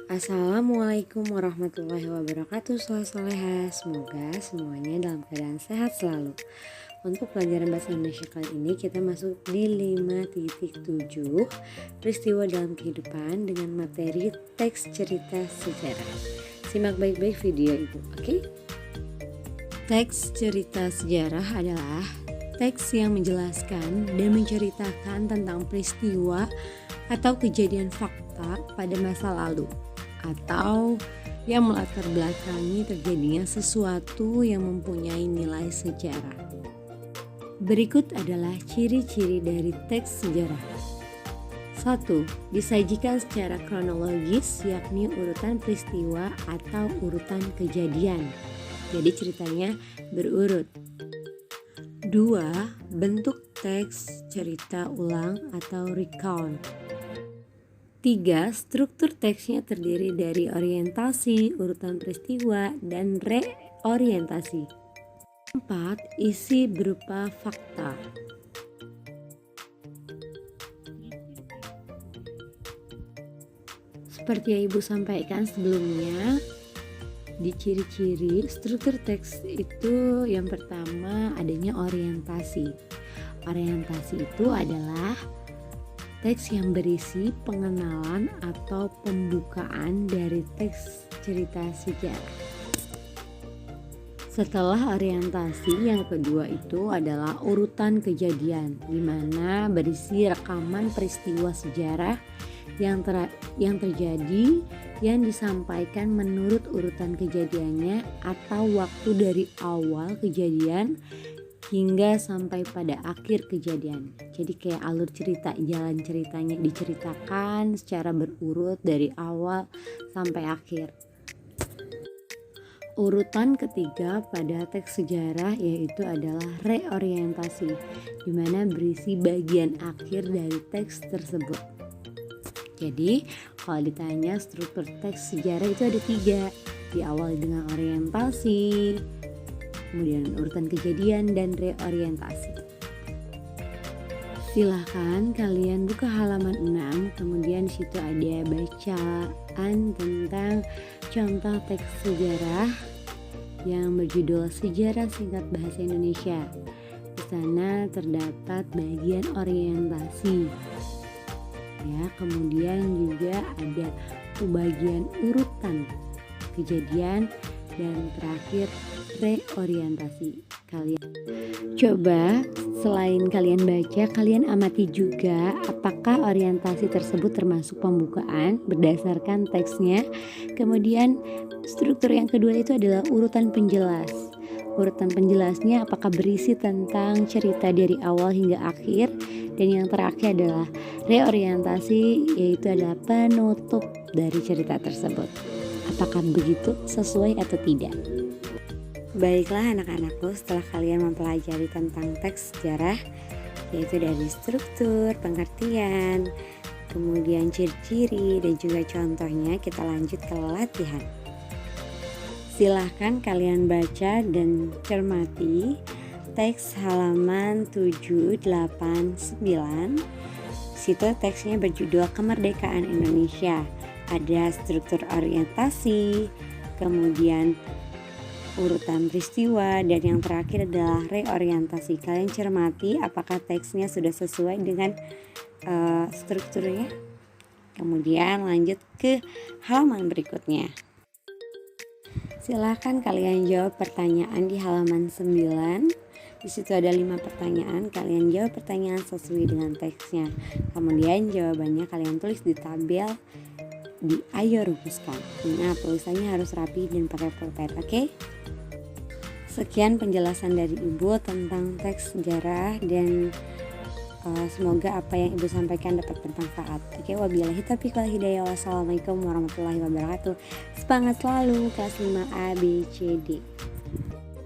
Assalamualaikum warahmatullahi wabarakatuh, soleha. Semoga semuanya dalam keadaan sehat selalu. Untuk pelajaran bahasa Indonesia kali ini kita masuk di 5.7 peristiwa dalam kehidupan dengan materi teks cerita sejarah. Simak baik-baik video itu, oke? Teks cerita sejarah adalah teks yang menjelaskan dan menceritakan tentang peristiwa atau kejadian fakta pada masa lalu, atau yang melatar belakangi terjadinya sesuatu yang mempunyai nilai sejarah. Berikut adalah ciri-ciri dari teks sejarah. 1. Disajikan secara kronologis, yakni urutan peristiwa atau urutan kejadian. Jadi ceritanya berurut. 2. Bentuk teks cerita ulang atau recount. 3. Struktur teksnya terdiri dari orientasi, urutan peristiwa, dan reorientasi. 4. Isi berupa fakta. Seperti yang Ibu sampaikan sebelumnya, di ciri-ciri struktur teks itu yang pertama adanya orientasi. Orientasi itu adalah teks yang berisi pengenalan atau pembukaan dari teks cerita sejarah. Setelah orientasi, yang kedua itu adalah urutan kejadian, di mana berisi rekaman peristiwa sejarah yang terjadi yang disampaikan menurut urutan kejadiannya atau waktu dari awal kejadian hingga sampai pada akhir kejadian. Jadi kayak alur cerita, jalan ceritanya diceritakan secara berurut dari awal sampai akhir. Urutan ketiga pada teks sejarah yaitu adalah reorientasi, di mana berisi bagian akhir dari teks tersebut. Jadi kalau ditanya struktur teks sejarah itu ada 3, diawali dengan orientasi, kemudian urutan kejadian, dan reorientasi. Silahkan kalian buka halaman 6, kemudian di situ ada bacaan tentang contoh teks sejarah yang berjudul Sejarah Singkat Bahasa Indonesia. Di sana terdapat bagian orientasi. Ya, kemudian juga ada bagian urutan kejadian dan terakhir reorientasi. Kalian coba selain kalian baca, kalian amati juga apakah orientasi tersebut termasuk pembukaan berdasarkan teksnya. Kemudian struktur yang kedua itu adalah urutan penjelas. Urutan penjelasnya apakah berisi tentang cerita dari awal hingga akhir. Dan yang terakhir adalah reorientasi, yaitu adalah penutup dari cerita tersebut. Apakah begitu sesuai atau tidak? Baiklah anak-anakku, setelah kalian mempelajari tentang teks sejarah, yaitu dari struktur, pengertian, kemudian ciri-ciri dan juga contohnya, kita lanjut ke latihan. Silahkan kalian baca dan cermati teks halaman 7, 8, 9. Situ teksnya berjudul Kemerdekaan Indonesia. Ada struktur orientasi, kemudian urutan peristiwa, dan yang terakhir adalah reorientasi. Kalian cermati apakah teksnya sudah sesuai dengan strukturnya. Kemudian lanjut ke halaman berikutnya. Silahkan kalian jawab pertanyaan di halaman 9. Di situ ada 5 pertanyaan. Kalian jawab pertanyaan sesuai dengan teksnya. Kemudian jawabannya kalian tulis di tabel di Ayo Rumuskan. Nah, tulisannya harus rapi dan pakai pulpen, oke? Sekian penjelasan dari Ibu tentang teks sejarah dan semoga apa yang Ibu sampaikan dapat bermanfaat. Oke, wabillahi taufiq wal hidayah. Wassalamualaikum warahmatullahi wabarakatuh. Semangat selalu kelas 5 A B C D.